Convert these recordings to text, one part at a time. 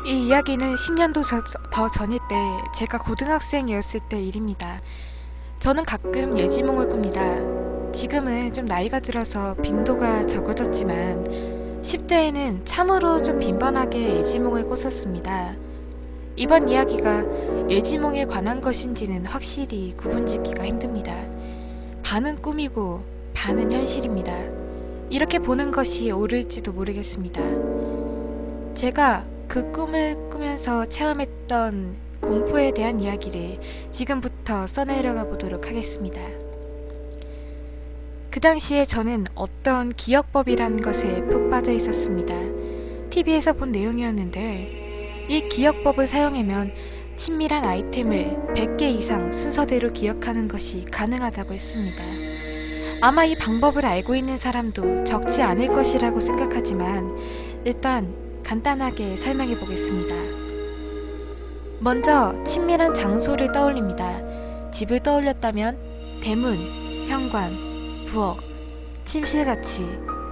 이 이야기는 10년도 더 전일 때 제가 고등학생이었을 때 일입니다. 저는 가끔 예지몽을 꿉니다. 지금은 좀 나이가 들어서 빈도가 적어졌지만 10대에는 참으로 좀 빈번하게 예지몽을 꿨었습니다. 이번 이야기가 예지몽에 관한 것인지는 확실히 구분짓기가 힘듭니다. 반은 꿈이고 반은 현실입니다. 이렇게 보는 것이 옳을지도 모르겠습니다. 제가 그 꿈을 꾸면서 체험했던 공포에 대한 이야기를 지금부터 써내려가 보도록 하겠습니다. 그 당시에 저는 어떤 기억법이라는 것에 푹 빠져 있었습니다. TV에서 본 내용이었는데 이 기억법을 사용하면 친밀한 아이템을 100개 이상 순서대로 기억하는 것이 가능하다고 했습니다. 아마 이 방법을 알고 있는 사람도 적지 않을 것이라고 생각하지만 일단 간단하게 설명해 보겠습니다. 먼저 친밀한 장소를 떠올립니다. 집을 떠올렸다면 대문, 현관, 부엌, 침실같이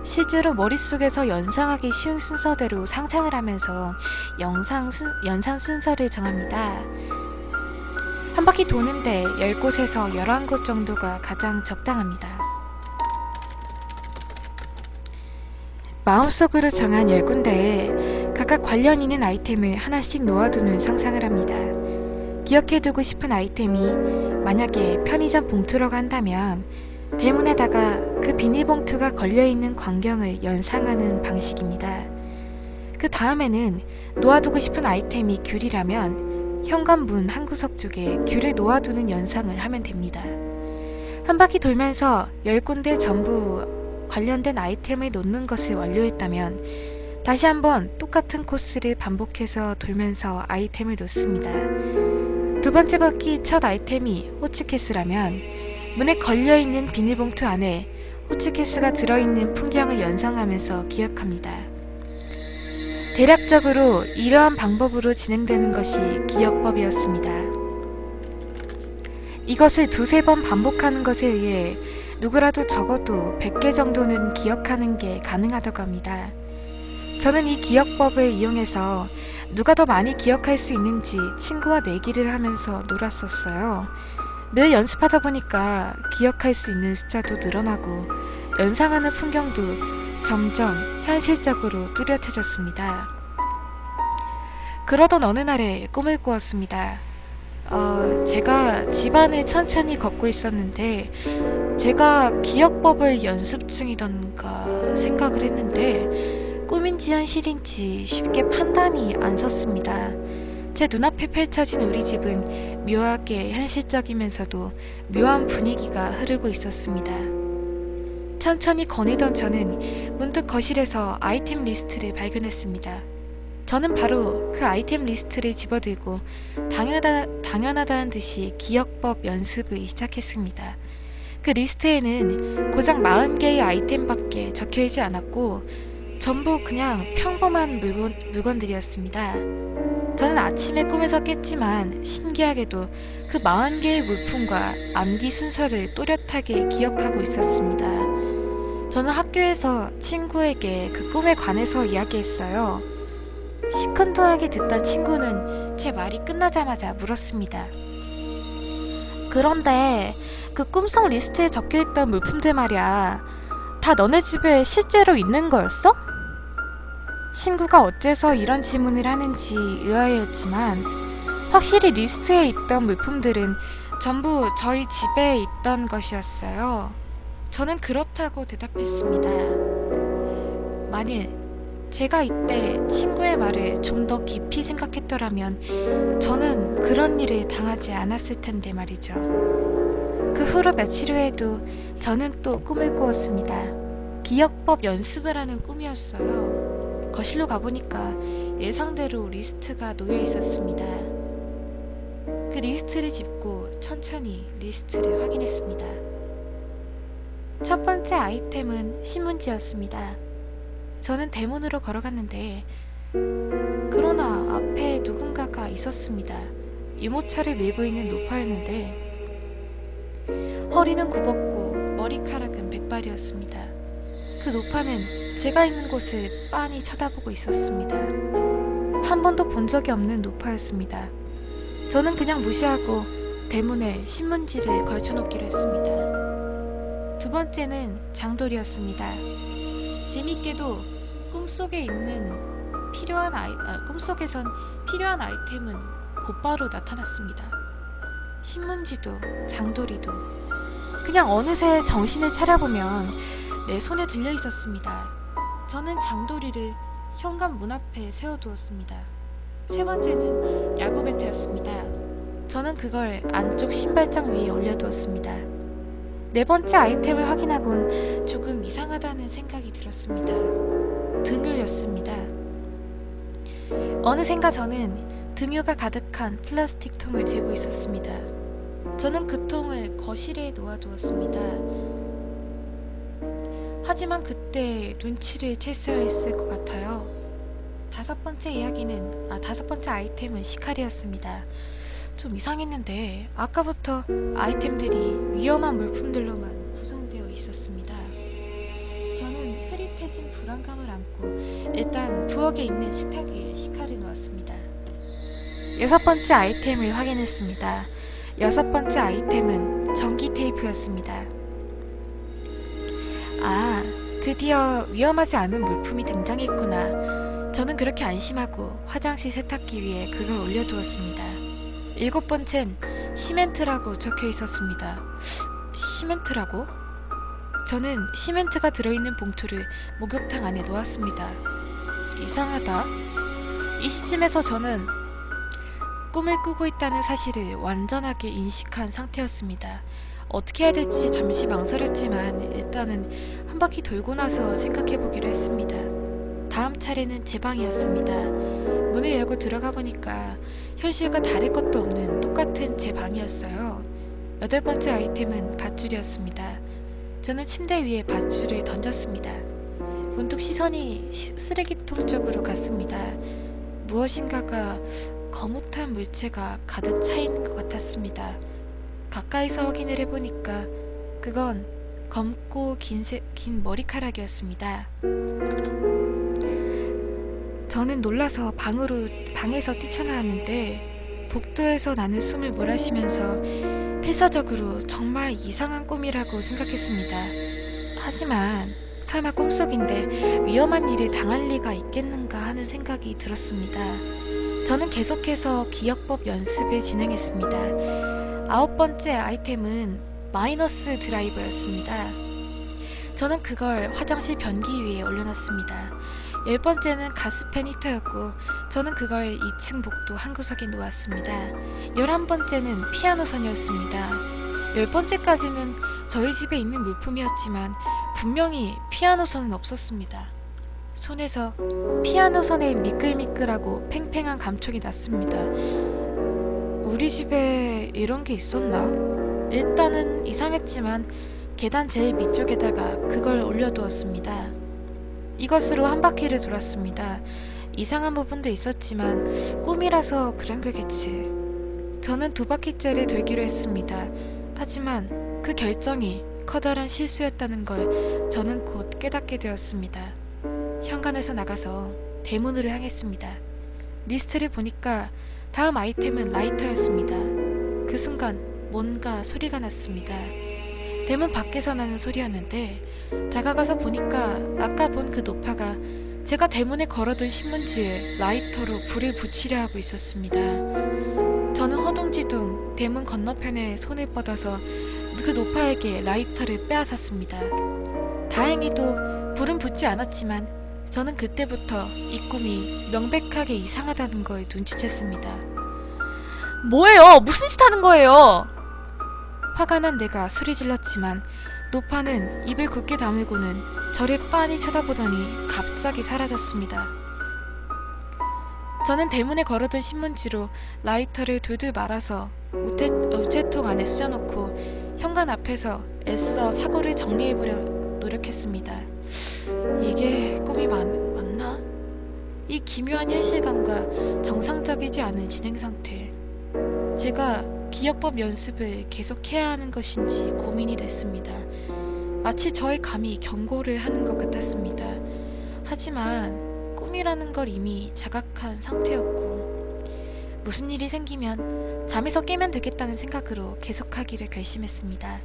실제로 머릿속에서 연상하기 쉬운 순서대로 상상을 하면서 연상 순서를 정합니다. 한 바퀴 도는데 10곳에서 11곳 정도가 가장 적당합니다. 마음속으로 정한 10군데에 각각 관련 있는 아이템을 하나씩 놓아두는 상상을 합니다. 기억해두고 싶은 아이템이 만약에 편의점 봉투라고 한다면 대문에다가 그 비닐봉투가 걸려있는 광경을 연상하는 방식입니다. 그 다음에는 놓아두고 싶은 아이템이 귤이라면 현관문 한 구석 쪽에 귤을 놓아두는 연상을 하면 됩니다. 한 바퀴 돌면서 10군데 전부 관련된 아이템을 놓는 것을 완료했다면 다시 한번 똑같은 코스를 반복해서 돌면서 아이템을 놓습니다. 두 번째 바퀴 첫 아이템이 호치키스라면 문에 걸려있는 비닐봉투 안에 호치키스가 들어있는 풍경을 연상하면서 기억합니다. 대략적으로 이러한 방법으로 진행되는 것이 기억법이었습니다. 이것을 두세 번 반복하는 것에 의해 누구라도 적어도 100개 정도는 기억하는 게 가능하다고 합니다. 저는 이 기억법을 이용해서 누가 더 많이 기억할 수 있는지 친구와 내기를 하면서 놀았었어요. 매일 연습하다 보니까 기억할 수 있는 숫자도 늘어나고 연상하는 풍경도 점점 현실적으로 뚜렷해졌습니다. 그러던 어느 날에 꿈을 꾸었습니다. 제가 집안을 천천히 걷고 있었는데 제가 기억법을 연습 중이던가 생각을 했는데 꿈인지 현실인지 쉽게 판단이 안 섰습니다. 제 눈앞에 펼쳐진 우리 집은 묘하게 현실적이면서도 묘한 분위기가 흐르고 있었습니다. 천천히 거닐던 저는 문득 거실에서 아이템 리스트를 발견했습니다. 저는 바로 그 아이템 리스트를 집어들고 당연하다는 듯이 기억법 연습을 시작했습니다. 그 리스트에는 고작 40개의 아이템밖에 적혀있지 않았고 전부 그냥 평범한 물건들이었습니다. 저는 아침에 꿈에서 깼지만 신기하게도 그 40개의 물품과 암기 순서를 또렷하게 기억하고 있었습니다. 저는 학교에서 친구에게 그 꿈에 관해서 이야기했어요. 시큰둥하게 듣던 친구는 제 말이 끝나자마자 물었습니다. 그런데 그 꿈속 리스트에 적혀있던 물품들 말이야, 다 너네 집에 실제로 있는 거였어? 친구가 어째서 이런 질문을 하는지 의아해했지만 확실히 리스트에 있던 물품들은 전부 저희 집에 있던 것이었어요. 저는 그렇다고 대답했습니다. 만일 제가 이때 친구의 말을 좀 더 깊이 생각했더라면 저는 그런 일을 당하지 않았을 텐데 말이죠. 그 후로 며칠 후에도 저는 또 꿈을 꾸었습니다. 기억법 연습을 하는 꿈이었어요. 거실로 가보니까 예상대로 리스트가 놓여 있었습니다. 그 리스트를 짚고 천천히 리스트를 확인했습니다. 첫 번째 아이템은 신문지였습니다. 저는 대문으로 걸어갔는데 그러나 앞에 누군가가 있었습니다. 유모차를 밀고 있는 노파였는데 허리는 굽었고 머리카락은 백발이었습니다. 그 노파는 제가 있는 곳을 빤히 쳐다보고 있었습니다. 한 번도 본 적이 없는 노파였습니다. 저는 그냥 무시하고 대문에 신문지를 걸쳐놓기로 했습니다. 두 번째는 장돌이었습니다. 재밌게도 꿈속에선 필요한 아이템은 곧바로 나타났습니다. 신문지도 장돌이도 그냥 어느새 정신을 차려보면 내 손에 들려 있었습니다. 저는 장돌이를 현관 문 앞에 세워두었습니다. 세 번째는 야구 배트였습니다. 저는 그걸 안쪽 신발장 위에 올려두었습니다. 네 번째 아이템을 확인하곤 조금 이상하다는 생각이 들었습니다. 등유였습니다. 어느샌가 저는 등유가 가득한 플라스틱 통을 들고 있었습니다. 저는 그 통을 거실에 놓아두었습니다. 하지만 그때 눈치를 챘어야 했을 것 같아요. 다섯 번째 아이템은 시칼이었습니다. 좀 이상했는데 아까부터 아이템들이 위험한 물품들로만 구성되어 있었습니다. 저는 흐릿해진 불안감을 안고 일단 부엌에 있는 식탁 위에 시칼을 놓았습니다. 여섯 번째 아이템을 확인했습니다. 여섯 번째 아이템은 전기 테이프였습니다. 아, 드디어 위험하지 않은 물품이 등장했구나. 저는 그렇게 안심하고 화장실 세탁기 위에 그걸 올려두었습니다. 일곱 번째는 시멘트라고 적혀 있었습니다. 시멘트라고? 저는 시멘트가 들어있는 봉투를 목욕탕 안에 놓았습니다. 이상하다. 이 시점에서 저는 꿈을 꾸고 있다는 사실을 완전하게 인식한 상태였습니다. 어떻게 해야 될지 잠시 망설였지만 일단은 한 바퀴 돌고 나서 생각해보기로 했습니다. 다음 차례는 제 방이었습니다. 문을 열고 들어가 보니까 현실과 다를 것도 없는 똑같은 제 방이었어요. 여덟 번째 아이템은 밧줄이었습니다. 저는 침대 위에 밧줄을 던졌습니다. 문득 시선이 쓰레기통 쪽으로 갔습니다. 무엇인가가 거뭇한 물체가 가득 차있는 것 같았습니다. 가까이서 확인을 해보니까 그건 검고 긴 머리카락이었습니다. 저는 놀라서 방에서 뛰쳐나왔는데 복도에서 나는 숨을 몰아쉬면서 필사적으로 정말 이상한 꿈이라고 생각했습니다. 하지만 설마 꿈속인데 위험한 일을 당할 리가 있겠는가 하는 생각이 들었습니다. 저는 계속해서 기억법 연습을 진행했습니다. 아홉 번째 아이템은 마이너스 드라이버였습니다. 저는 그걸 화장실 변기 위에 올려놨습니다. 열 번째는 가스팬 히터였고 저는 그걸 2층 복도 한 구석에 놓았습니다. 11번째는 피아노선이었습니다. 10번째까지는 저희 집에 있는 물품이었지만 분명히 피아노선은 없었습니다. 손에서 피아노선의 미끌미끌하고 팽팽한 감촉이 났습니다. 우리 집에 이런 게 있었나? 일단은 이상했지만 계단 제일 밑쪽에다가 그걸 올려두었습니다. 이것으로 한 바퀴를 돌았습니다. 이상한 부분도 있었지만 꿈이라서 그런 거겠지. 저는 두 바퀴째를 돌기로 했습니다. 하지만 그 결정이 커다란 실수였다는 걸 저는 곧 깨닫게 되었습니다. 현관에서 나가서 대문으로 향했습니다. 리스트를 보니까 다음 아이템은 라이터였습니다. 그 순간 뭔가 소리가 났습니다. 대문 밖에서 나는 소리였는데 다가가서 보니까 아까 본 그 노파가 제가 대문에 걸어둔 신문지에 라이터로 불을 붙이려 하고 있었습니다. 저는 허둥지둥 대문 건너편에 손을 뻗어서 그 노파에게 라이터를 빼앗았습니다. 다행히도 불은 붙지 않았지만 저는 그때부터 이 꿈이 명백하게 이상하다는 걸 눈치챘습니다. 뭐예요? 무슨 짓 하는 거예요? 화가 난 내가 소리 질렀지만 노파는 입을 굳게 다물고는 저를 빤히 쳐다보더니 갑자기 사라졌습니다. 저는 대문에 걸어둔 신문지로 라이터를 둘둘 말아서 우체통 안에 쑤셔놓고 현관 앞에서 애써 사고를 정리해보려 노력했습니다. 이게 꿈이 맞나? 이 기묘한 현실감과 정상적이지 않은 진행 상태. 제가 기억법 연습을 계속해야 하는 것인지 고민이 됐습니다. 마치 저의 감이 경고를 하는 것 같았습니다. 하지만 꿈이라는 걸 이미 자각한 상태였고 무슨 일이 생기면 잠에서 깨면 되겠다는 생각으로 계속하기를 결심했습니다.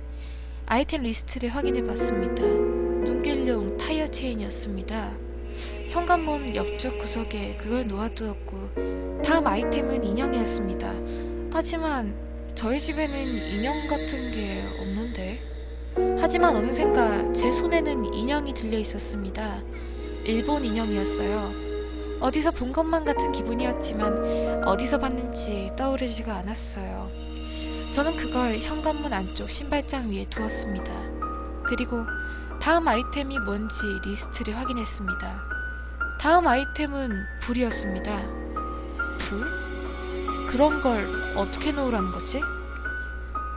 아이템 리스트를 확인해봤습니다. 눈길용 타이어 체인이었습니다. 현관문 옆쪽 구석에 그걸 놓아두었고 다음 아이템은 인형이었습니다. 하지만 저희 집에는 인형 같은 게 없는데. 하지만 어느샌가 제 손에는 인형이 들려 있었습니다. 일본 인형이었어요. 어디서 본 것만 같은 기분이었지만 어디서 봤는지 떠오르지가 않았어요. 저는 그걸 현관문 안쪽 신발장 위에 두었습니다. 그리고 다음 아이템이 뭔지 리스트를 확인했습니다. 다음 아이템은 불이었습니다. 불? 그런 걸 어떻게 놓으라는 거지?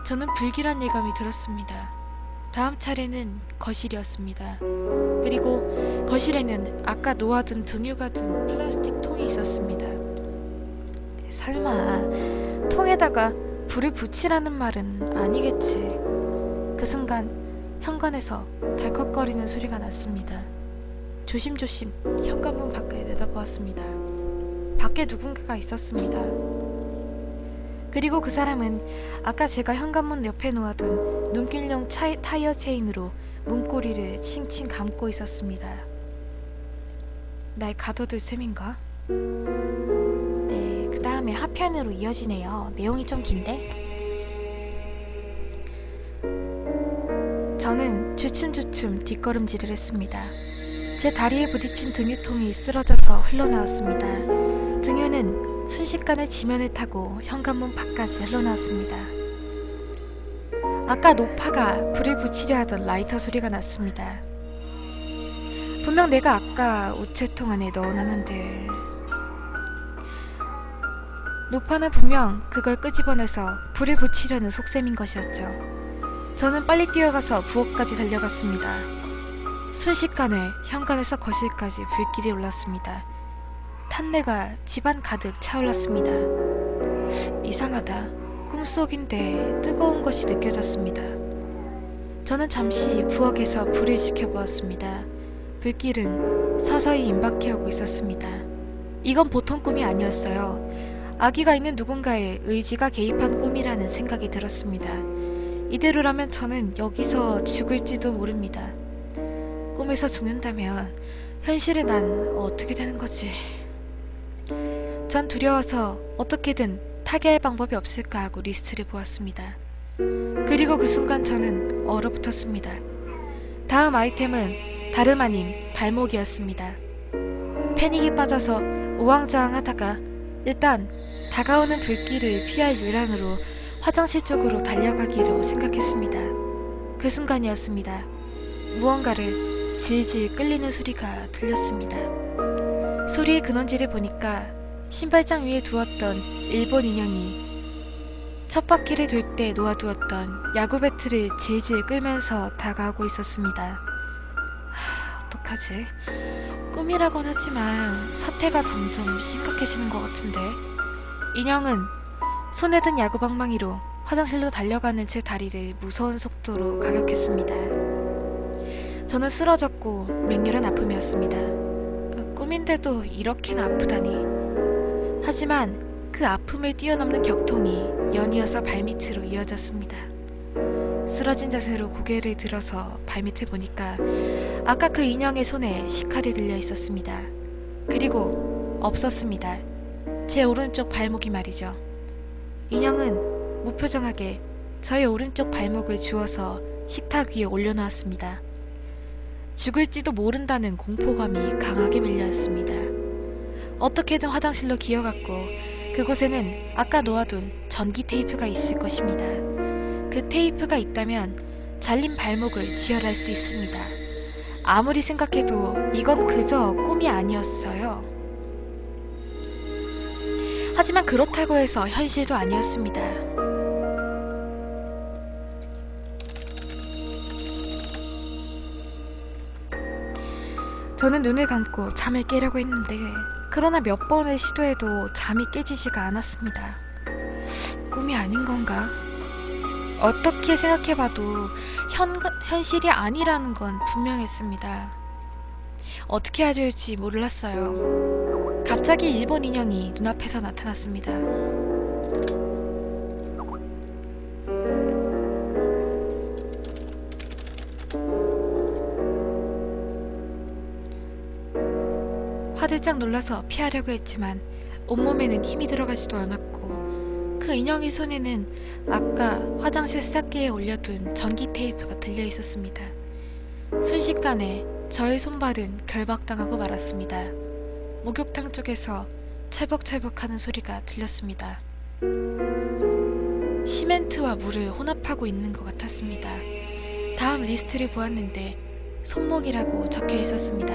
저는 불길한 예감이 들었습니다. 다음 차례는 거실이었습니다. 그리고 거실에는 아까 놓아둔 등유가 든 플라스틱 통이 있었습니다. 설마 통에다가 불을 붙이라는 말은 아니겠지. 그 순간 현관에서 덜컥거리는 소리가 났습니다. 조심조심 현관문 밖을 내다보았습니다. 밖에 누군가가 있었습니다. 그리고 그 사람은 아까 제가 현관문 옆에 놓아둔 눈길용 타이어 체인으로 문고리를 칭칭 감고 있었습니다. 날 가둬둘 셈인가? 네, 그 다음에 하편으로 이어지네요. 내용이 좀 긴데? 저는 주춤주춤 뒷걸음질을 했습니다. 제 다리에 부딪힌 등유통이 쓰러져서 흘러나왔습니다. 등유는 순식간에 지면을 타고 현관문 밖까지 흘러나왔습니다. 아까 노파가 불을 붙이려 하던 라이터 소리가 났습니다. 분명 내가 아까 우체통 안에 넣어놨는데 노파는 분명 그걸 끄집어내서 불을 붙이려는 속셈인 것이었죠. 저는 빨리 뛰어가서 부엌까지 달려갔습니다. 순식간에 현관에서 거실까지 불길이 올랐습니다. 탄내가 집안 가득 차올랐습니다. 이상하다. 꿈속인데 뜨거운 것이 느껴졌습니다. 저는 잠시 부엌에서 불을 지켜보았습니다. 불길은 서서히 임박해오고 있었습니다. 이건 보통 꿈이 아니었어요. 아기가 있는 누군가의 의지가 개입한 꿈이라는 생각이 들었습니다. 이대로라면 저는 여기서 죽을지도 모릅니다. 꿈에서 죽는다면 현실의 난 어떻게 되는 거지? 전 두려워서 어떻게든 타개할 방법이 없을까 하고 리스트를 보았습니다. 그리고 그 순간 저는 얼어붙었습니다. 다음 아이템은 다름 아닌 발목이었습니다. 패닉에 빠져서 우왕좌왕하다가 일단 다가오는 불길을 피할 요량으로 화장실 쪽으로 달려가기로 생각했습니다. 그 순간이었습니다. 무언가를 질질 끌리는 소리가 들렸습니다. 소리의 근원지를 보니까 신발장 위에 두었던 일본 인형이 첫 바퀴를 돌 때 놓아두었던 야구 배트를 질질 끌면서 다가오고 있었습니다. 어떡하지? 꿈이라곤 하지만 사태가 점점 심각해지는 것 같은데. 인형은 손에 든 야구방망이로 화장실로 달려가는 제 다리를 무서운 속도로 가격했습니다. 저는 쓰러졌고 맹렬한 아픔이었습니다. 꿈인데도 이렇게나 아프다니. 하지만 그 아픔을 뛰어넘는 격통이 연이어서 발밑으로 이어졌습니다. 쓰러진 자세로 고개를 들어서 발밑을 보니까 아까 그 인형의 손에 식칼이 들려 있었습니다. 그리고 없었습니다. 제 오른쪽 발목이 말이죠. 인형은 무표정하게 저의 오른쪽 발목을 주워서 식탁 위에 올려놓았습니다. 죽을지도 모른다는 공포감이 강하게 밀려왔습니다. 어떻게든 화장실로 기어갔고 그곳에는 아까 놓아둔 전기 테이프가 있을 것입니다. 그 테이프가 있다면 잘린 발목을 지혈할 수 있습니다. 아무리 생각해도 이건 그저 꿈이 아니었어요. 하지만 그렇다고 해서 현실도 아니었습니다. 저는 눈을 감고 잠을 깨려고 했는데 그러나 몇 번을 시도해도 잠이 깨지지가 않았습니다. 꿈이 아닌 건가? 어떻게 생각해봐도 현실이 아니라는 건 분명했습니다. 어떻게 해야 될지 몰랐어요. 갑자기 일본 인형이 눈앞에서 나타났습니다. 화들짝 놀라서 피하려고 했지만 온몸에는 힘이 들어가지도 않았고 그 인형의 손에는 아까 화장실 세탁기에 올려둔 전기 테이프가 들려 있었습니다. 순식간에 저의 손발은 결박당하고 말았습니다. 목욕탕 쪽에서 철벅철벅하는 소리가 들렸습니다. 시멘트와 물을 혼합하고 있는 것 같았습니다. 다음 리스트를 보았는데 손목이라고 적혀 있었습니다.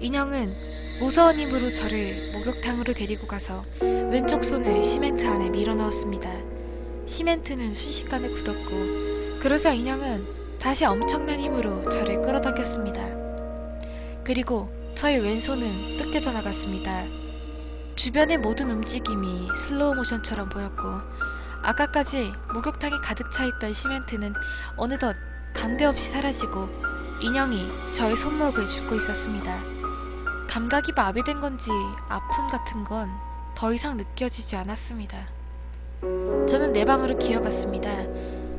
인형은 무서운 힘으로 저를 목욕탕으로 데리고 가서 왼쪽 손을 시멘트 안에 밀어 넣었습니다. 시멘트는 순식간에 굳었고 그러자 인형은 다시 엄청난 힘으로 저를 끌어당겼습니다. 그리고 저의 왼손은 뜯겨져 나갔습니다. 주변의 모든 움직임이 슬로우 모션처럼 보였고 아까까지 목욕탕에 가득 차 있던 시멘트는 어느덧 단데없이 사라지고 인형이 저의 손목을 줍고 있었습니다. 감각이 마비된 건지 아픔 같은 건 더 이상 느껴지지 않았습니다. 저는 내 방으로 기어갔습니다.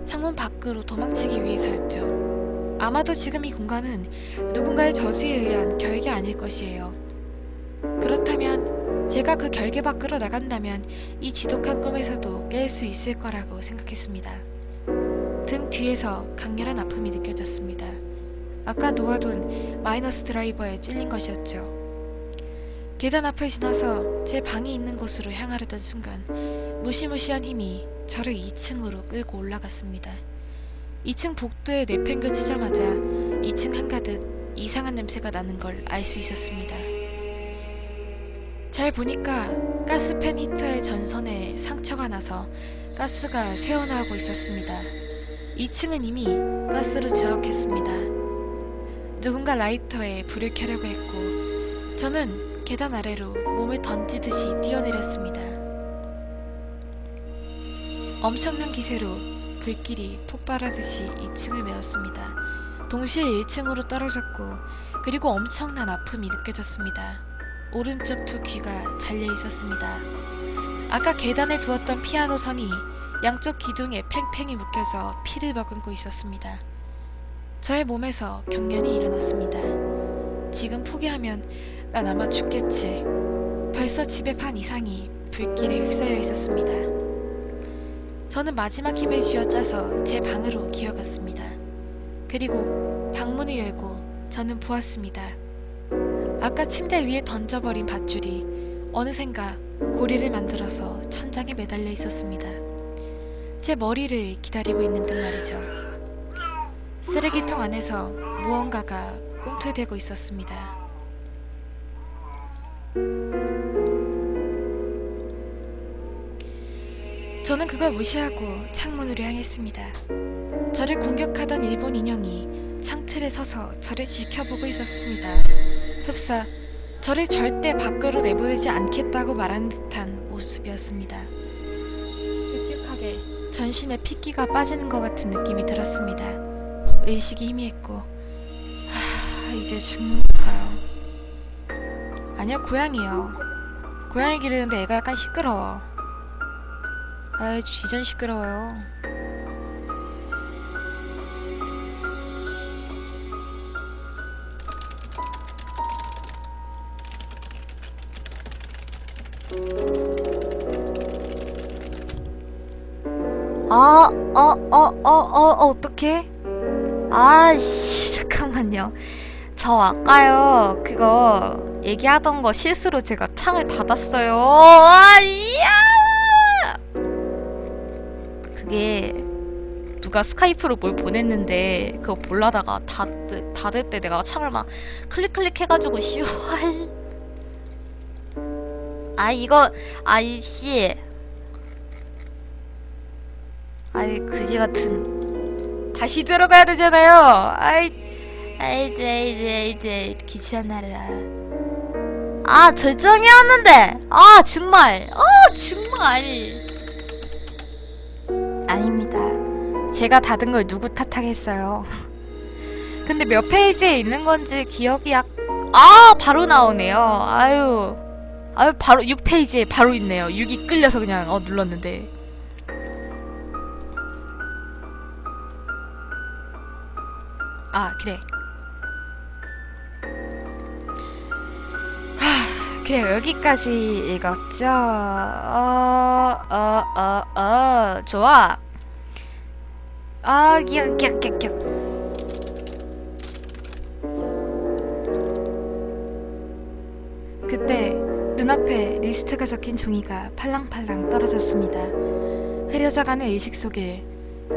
창문 밖으로 도망치기 위해서였죠. 아마도 지금 이 공간은 누군가의 저주에 의한 결계 아닐 것이에요. 그렇다면 제가 그 결계 밖으로 나간다면 이 지독한 꿈에서도 깰 수 있을 거라고 생각했습니다. 등 뒤에서 강렬한 아픔이 느껴졌습니다. 아까 놓아둔 마이너스 드라이버에 찔린 것이었죠. 계단 앞을 지나서 제 방이 있는 곳으로 향하려던 순간 무시무시한 힘이 저를 2층으로 끌고 올라갔습니다. 2층 복도에 내팽겨치자마자 2층 한가득 이상한 냄새가 나는 걸 알 수 있었습니다. 잘 보니까 가스팬 히터의 전선에 상처가 나서 가스가 새어나오고 있었습니다. 2층은 이미 가스로 주역했습니다. 누군가 라이터에 불을 켜려고 했고 저는 계단 아래로 몸을 던지듯이 뛰어내렸습니다. 엄청난 기세로 불길이 폭발하듯이 2층을 메웠습니다. 동시에 1층으로 떨어졌고 그리고 엄청난 아픔이 느껴졌습니다. 오른쪽 두 귀가 잘려 있었습니다. 아까 계단에 두었던 피아노 선이 양쪽 기둥에 팽팽히 묶여져 피를 머금고 있었습니다. 저의 몸에서 경련이 일어났습니다. 지금 포기하면 난 아마 죽겠지. 벌써 집의 반 이상이 불길에 휩싸여 있었습니다. 저는 마지막 힘을 쥐어짜서 제 방으로 기어갔습니다. 그리고 방문을 열고 저는 보았습니다. 아까 침대 위에 던져버린 밧줄이 어느샌가 고리를 만들어서 천장에 매달려 있었습니다. 제 머리를 기다리고 있는 듯 말이죠. 쓰레기통 안에서 무언가가 꿈틀대고 있었습니다. 저는 그걸 무시하고 창문으로 향했습니다. 저를 공격하던 일본 인형이 창틀에 서서 저를 지켜보고 있었습니다. 흡사 저를 절대 밖으로 내보내지 않겠다고 말하는 듯한 모습이었습니다. 흡입하게 전신에 핏기가 빠지는 것 같은 느낌이 들었습니다. 의식이 희미했고 이제 죽는 건가요? 아니요, 고양이요. 고양이 기르는데 애가 약간 시끄러워. 아이, 쥐전 시끄러워요. 어떡해? 아이씨, 잠깐만요. 저 아까요, 그거, 얘기하던 거 실수로 제가 창을 닫았어요. 그게, 누가 스카이프로 뭘 보냈는데, 그거 보려다가 닫을 때 내가 창을 막 클릭 해가지고, 씨발. 아이씨. 아이, 그지 같은. 다시 들어가야 되잖아요. 이제 귀찮아라. 절정이었는데. 정말. 아닙니다. 제가 닫은 걸 누구 탓하겠어요. 근데 몇 페이지에 있는 건지 기억이 바로 나오네요. 아유, 바로 6페이지에 바로 있네요. 6이 끌려서 그냥 눌렀는데. 그래. 그래, 여기까지 읽었죠. 좋아. 기억. 그때 눈앞에 리스트가 적힌 종이가 팔랑팔랑 떨어졌습니다. 흐려져가는 의식 속에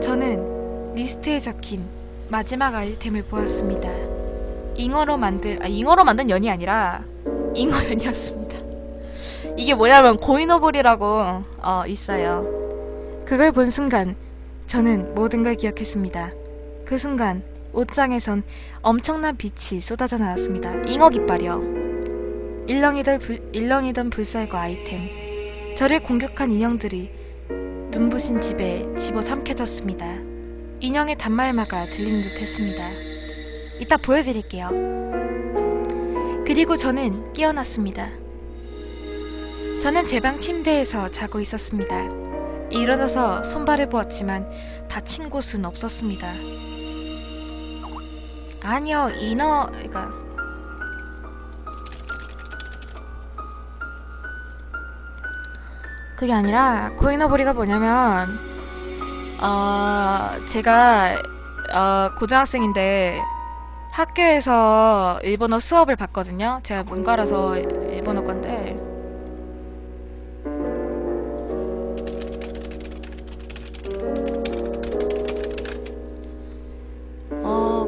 저는 리스트에 적힌 마지막 아이템을 보았습니다. 잉어로 만든 연이 아니라 잉어연이었습니다. 이게 뭐냐면 고인오볼이라고 있어요. 그걸 본 순간 저는 모든 걸 기억했습니다. 그 순간 옷장에선 엄청난 빛이 쏟아져 나왔습니다. 잉어 깃발이요. 일렁이던 불살과 아이템, 저를 공격한 인형들이 눈부신 집에 집어삼켜졌습니다. 인형의 단말마가 들리는 듯 했습니다. 이따 보여드릴게요. 그리고 저는 깨어났습니다. 저는 제 방 침대에서 자고 있었습니다. 일어나서 손발을 보았지만 다친 곳은 없었습니다. 아니요, 그게 아니라 고인어버리가 뭐냐면 제가 고등학생인데 학교에서 일본어 수업을 봤거든요. 제가 문과라서 일본어 건데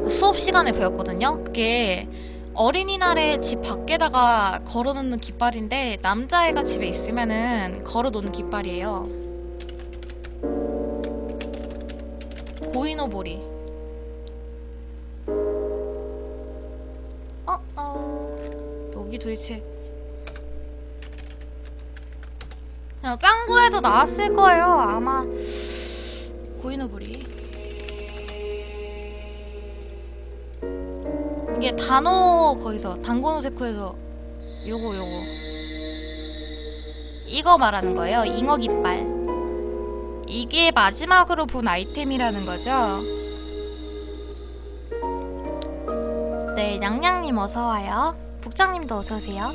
그 수업 시간에 배웠거든요. 그게 어린이날에 집 밖에다가 걸어놓는 깃발인데 남자애가 집에 있으면은 걸어놓는 깃발이에요. 고인오보리. 여기 도대체 그냥 짱구에도 나왔을 거예요. 아마 고인오보리. 이게 단호 거기서 단고노세코에서 요거 이거 말하는 거예요. 잉어 깃발. 이게 마지막으로 본 아이템이라는 거죠. 네, 냥냥님 어서와요. 북장님도 어서오세요.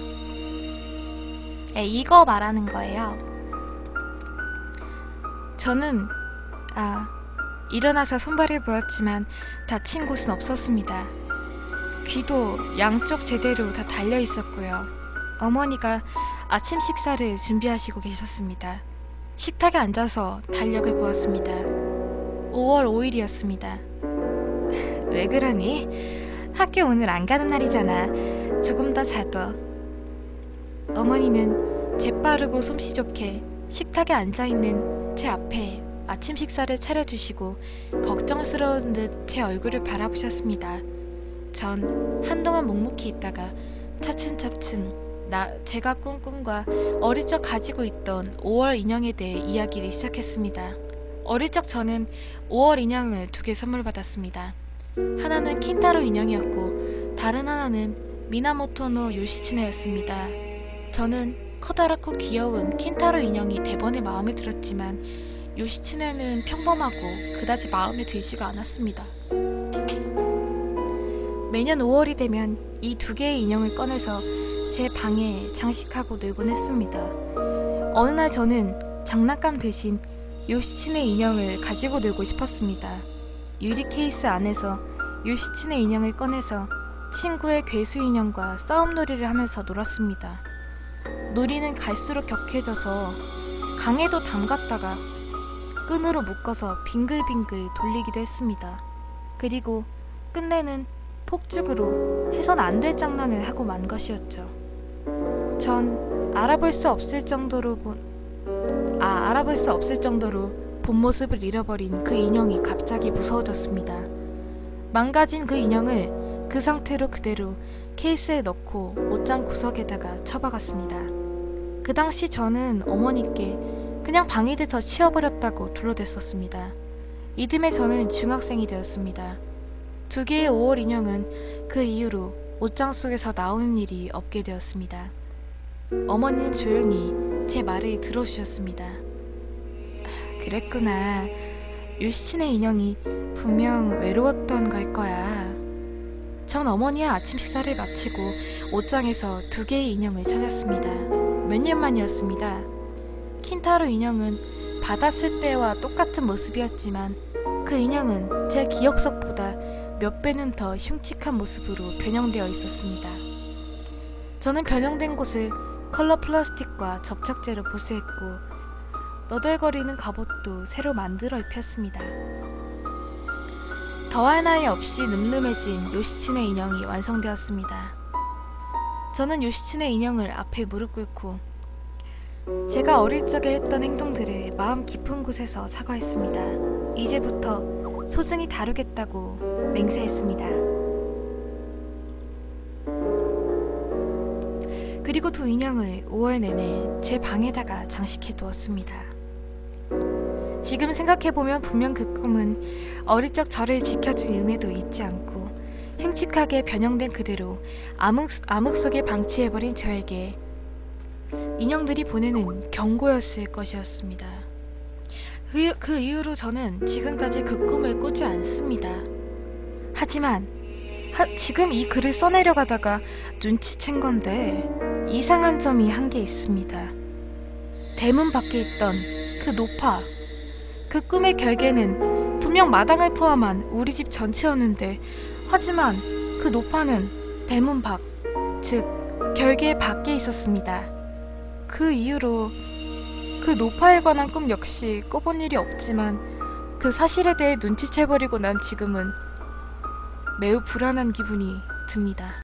네, 이거 말하는 거예요. 저는 일어나서 손발을 보았지만 다친 곳은 없었습니다. 귀도 양쪽 제대로 다 달려 있었고요. 어머니가 아침 식사를 준비하시고 계셨습니다. 식탁에 앉아서 달력을 보았습니다. 5월 5일이었습니다. 왜 그러니? 학교 오늘 안 가는 날이잖아. 조금 더 자둬. 어머니는 재빠르고 솜씨 좋게 식탁에 앉아있는 제 앞에 아침 식사를 차려주시고 걱정스러운 듯 제 얼굴을 바라보셨습니다. 전 한동안 묵묵히 있다가 차츰차츰 제가 꾼 꿈과 어릴 적 가지고 있던 5월 인형에 대해 이야기를 시작했습니다. 어릴 적 저는 5월 인형을 2개 선물 받았습니다. 하나는 킨타로 인형이었고 다른 하나는 미나모토노 요시츠네였습니다. 저는 커다랗고 귀여운 킨타로 인형이 대번에 마음에 들었지만 요시츠네는 평범하고 그다지 마음에 들지가 않았습니다. 매년 5월이 되면 이 2개의 인형을 꺼내서 제 방에 장식하고 놀곤 했습니다. 어느 날 저는 장난감 대신 요시츠네 인형을 가지고 놀고 싶었습니다. 유리 케이스 안에서 요시츠네 인형을 꺼내서 친구의 괴수 인형과 싸움놀이를 하면서 놀았습니다. 놀이는 갈수록 격해져서 강에도 담갔다가 끈으로 묶어서 빙글빙글 돌리기도 했습니다. 그리고 끝내는 폭죽으로 해선 안 될 장난을 하고 만 것이었죠. 전 알아볼 수 없을 정도로 본 모습을 잃어버린 그 인형이 갑자기 무서워졌습니다. 망가진 그 인형을 그 상태로 그대로 케이스에 넣고 옷장 구석에다가 처박았습니다. 그 당시 저는 어머니께 그냥 방이들 더 치워버렸다고 둘러댔었습니다. 이듬해 저는 중학생이 되었습니다. 두 개의 5월 인형은 그 이후로 옷장 속에서 나오는 일이 없게 되었습니다. 어머니는 조용히 제 말을 들어주셨습니다. 그랬구나. 요시친의 인형이 분명 외로웠던 걸 거야. 전 어머니와 아침 식사를 마치고 옷장에서 두 개의 인형을 찾았습니다. 몇 년 만이었습니다. 킨타로 인형은 받았을 때와 똑같은 모습이었지만 그 인형은 제 기억 속보다 몇 배는 더 흉측한 모습으로 변형되어 있었습니다. 저는 변형된 곳을 컬러 플라스틱과 접착제로 보수했고 너덜거리는 갑옷도 새로 만들어 입혔습니다. 더할 나위 없이 늠름해진 요시친의 인형이 완성되었습니다. 저는 요시친의 인형을 앞에 무릎 꿇고 제가 어릴 적에 했던 행동들을 마음 깊은 곳에서 사과했습니다. 이제부터 소중히 다루겠다고 맹세했습니다. 그리고 두 인형을 5월 내내 제 방에다가 장식해 두었습니다. 지금 생각해보면 분명 그 꿈은 어릴 적 저를 지켜준 은혜도 잊지 않고 흉측하게 변형된 그대로 암흑 속에 방치해버린 저에게 인형들이 보내는 경고였을 것이었습니다. 그 이후로 저는 지금까지 그 꿈을 꾸지 않습니다. 하지만 지금 이 글을 써내려가다가 눈치챈 건데 이상한 점이 한 개 있습니다. 대문 밖에 있던 그 노파, 그 꿈의 결계는 분명 마당을 포함한 우리 집 전체였는데 하지만 그 노파는 대문 밖, 즉 결계 밖에 있었습니다. 그 이후로 그 노파에 관한 꿈 역시 꿔본 일이 없지만 그 사실에 대해 눈치채버리고 난 지금은 매우 불안한 기분이 듭니다.